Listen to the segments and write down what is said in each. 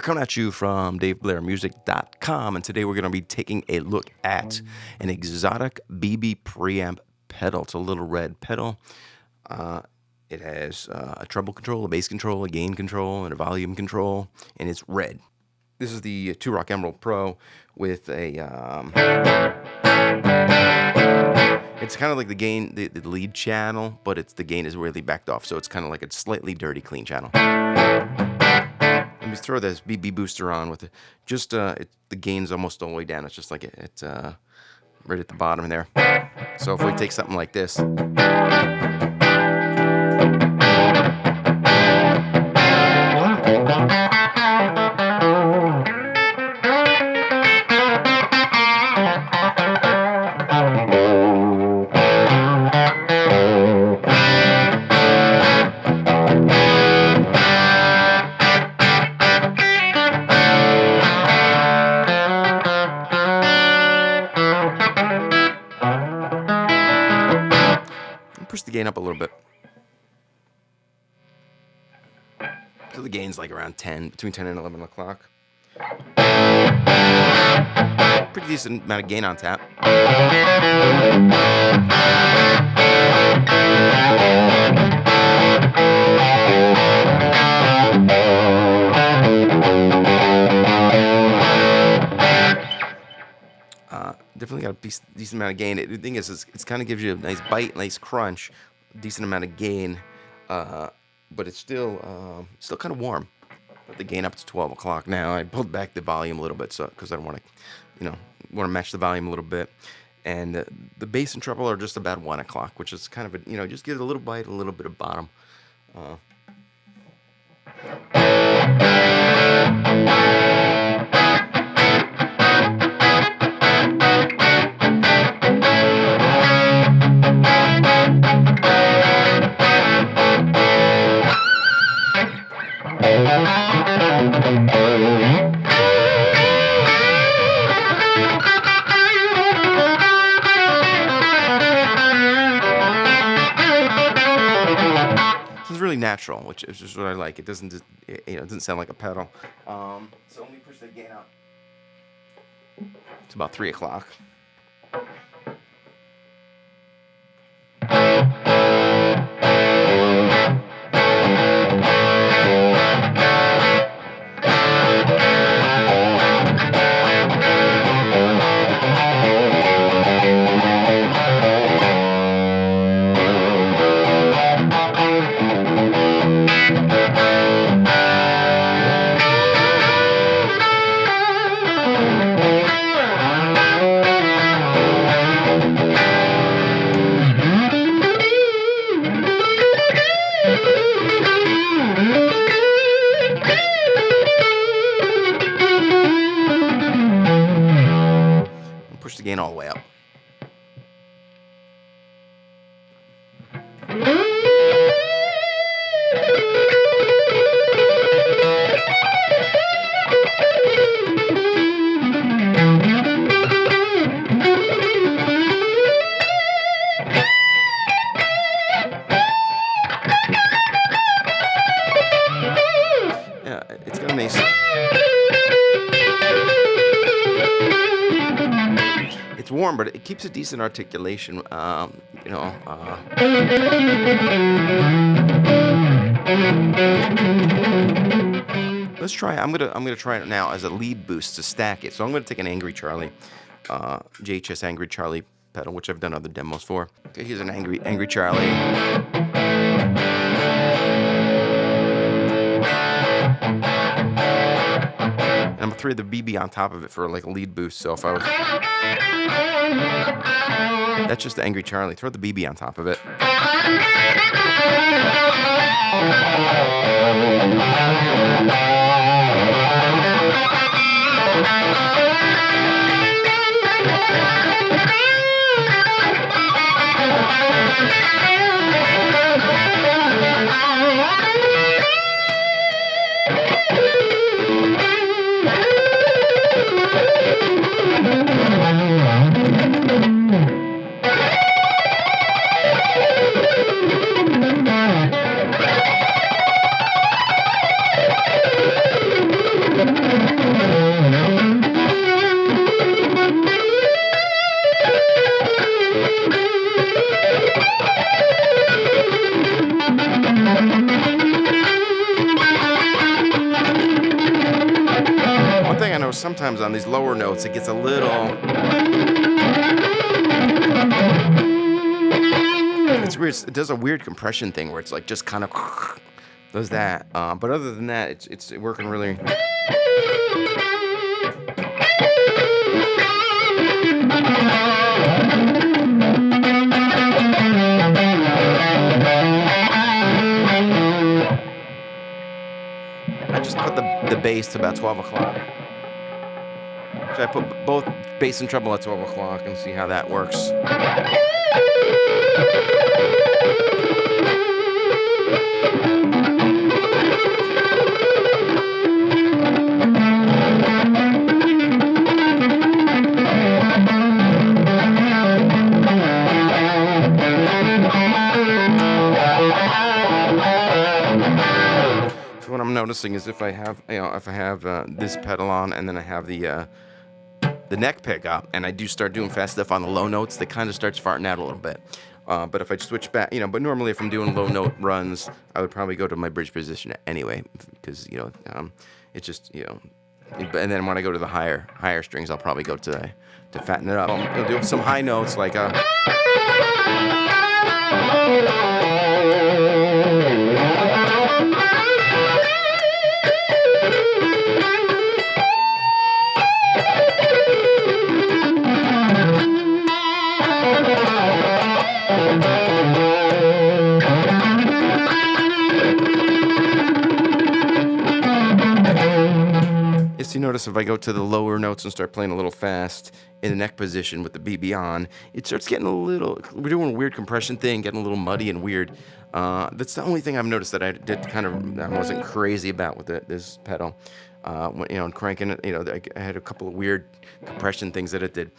coming at you from DaveBlairMusic.com, and today we're going to be taking a look at an Xotic BB Preamp pedal. It's a little red pedal. It has a treble control, a bass control, a gain control, and a volume control, and it's red. This is the Two Rock Emerald Pro with a... it's kind of like the gain, the lead channel, but the gain is really backed off, so it's kind of like a slightly dirty, clean channel. Let me throw this BB booster on with it. Just the gain's almost all the way down. It's just like it's right at the bottom there. So if we take something like this, push the gain up a little bit. So the gain's like around 10, between 10 and 11 o'clock. Pretty decent amount of gain on tap. Definitely got a decent amount of gain. The thing is, it kind of gives you a nice bite, nice crunch, decent amount of gain, but it's still kind of warm. Put the gain up to 12 o'clock now. I pulled back the volume a little bit, so because I don't want to, want to match the volume a little bit. And the bass and treble are just about 1 o'clock, which is kind of a, just give it a little bite, a little bit of bottom. It's really natural, which is just what I like. It doesn't, it doesn't sound like a pedal. So let me push the gain up. It's about 3 o'clock. Push the gain all the way up. Yeah, it's got a nice... It's warm, but it keeps a decent articulation. Let's try. I'm gonna try it now as a lead boost to stack it. So I'm gonna take an Angry Charlie, JHS Angry Charlie pedal, which I've done other demos for. Okay, here's an Angry Charlie. And I'm gonna throw the BB on top of it for like a lead boost. So if I was... That's just the Angry Charlie. Throw the BB on top of it. sometimes on these lower notes, it gets a little... It's weird. It does a weird compression thing where it's like just kind of does that. But other than that, it's working really. I just put the bass to about 12 o'clock. So I put both bass and treble at 12 o'clock and see how that works. What I'm noticing is if I have this pedal on and then I have the neck pickup and I do start doing fast stuff on the low notes, that kind of starts farting out a little bit. But if I switch back, but normally if I'm doing low note runs, I would probably go to my bridge position anyway, because it's just and then when I go to the higher strings, I'll probably go to fatten it up. I'll do some high notes like you notice if I go to the lower notes and start playing a little fast in the neck position with the BB on, it starts getting a little, we're doing a weird compression thing, getting a little muddy and weird. That's the only thing I've noticed that I wasn't crazy about with this pedal. When cranking it, I had a couple of weird compression things that it did.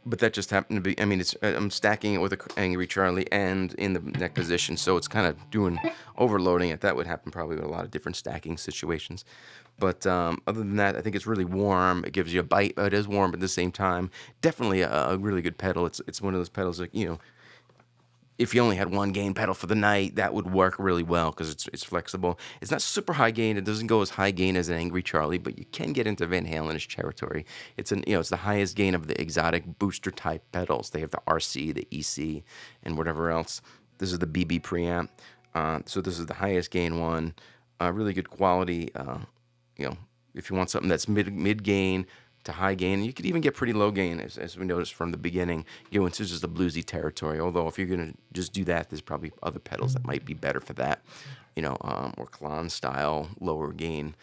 But that just happened to be, I'm stacking it with a Angry Charlie and in the neck position, so it's kind of overloading it. That would happen probably with a lot of different stacking situations. But other than that, I think it's really warm. It gives you a bite, but it is warm at the same time. Definitely a really good pedal. It's one of those pedals that, if you only had one gain pedal for the night, that would work really well because it's flexible. It's not super high gain. It doesn't go as high gain as an Angry Charlie, but you can get into Van Halen-ish territory. It's the highest gain of the Xotic booster type pedals. They have the RC, the EC, and whatever else. This is the BB Preamp. So this is the highest gain one. Really good quality. If you want something that's mid gain to high gain, you could even get pretty low gain, as we noticed from the beginning. You go into just the bluesy territory. Although if you're gonna just do that, there's probably other pedals that might be better for that. Or Klon style lower gain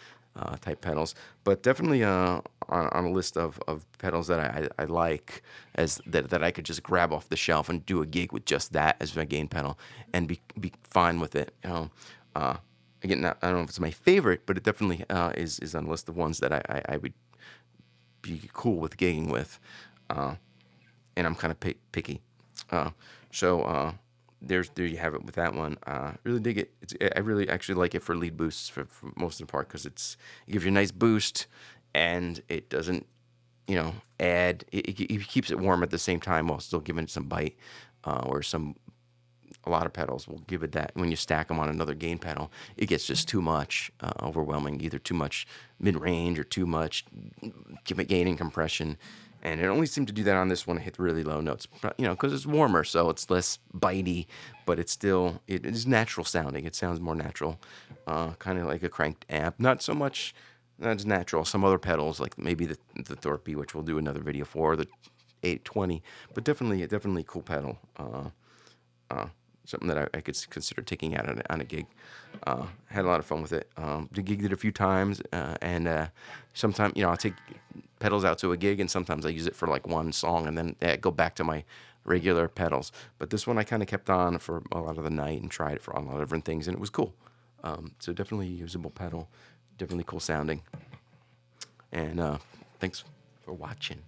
type pedals. But definitely on a list of pedals that I like that I could just grab off the shelf and do a gig with just that as my gain pedal and be fine with it. Again, I don't know if it's my favorite, but it definitely is on a list of ones that I would be cool with gigging with, and I'm kind of picky. So there you have it with that one. Really dig it. I really actually like it for lead boosts for most of the part because it gives you a nice boost, and it doesn't add. It keeps it warm at the same time while still giving it some bite, or a lot of pedals will give it that. When you stack them on another gain pedal, it gets just too much, overwhelming, either too much mid-range or too much gain and compression. And it only seemed to do that on this one. It hit really low notes, because it's warmer, so it's less bitey, but it is natural sounding. It sounds more natural, kind of like a cranked amp. Not so much, not as natural. Some other pedals, like maybe the Thorpe, which we'll do another video for, the 820, but definitely a cool pedal. Something that I could consider taking out on a gig. Had a lot of fun with it. Gigged it a few times, and sometimes I'll take pedals out to a gig, and sometimes I use it for like one song, and then go back to my regular pedals. But this one I kind of kept on for a lot of the night and tried it for a lot of different things, and it was cool. So definitely a usable pedal, definitely cool sounding. And thanks for watching.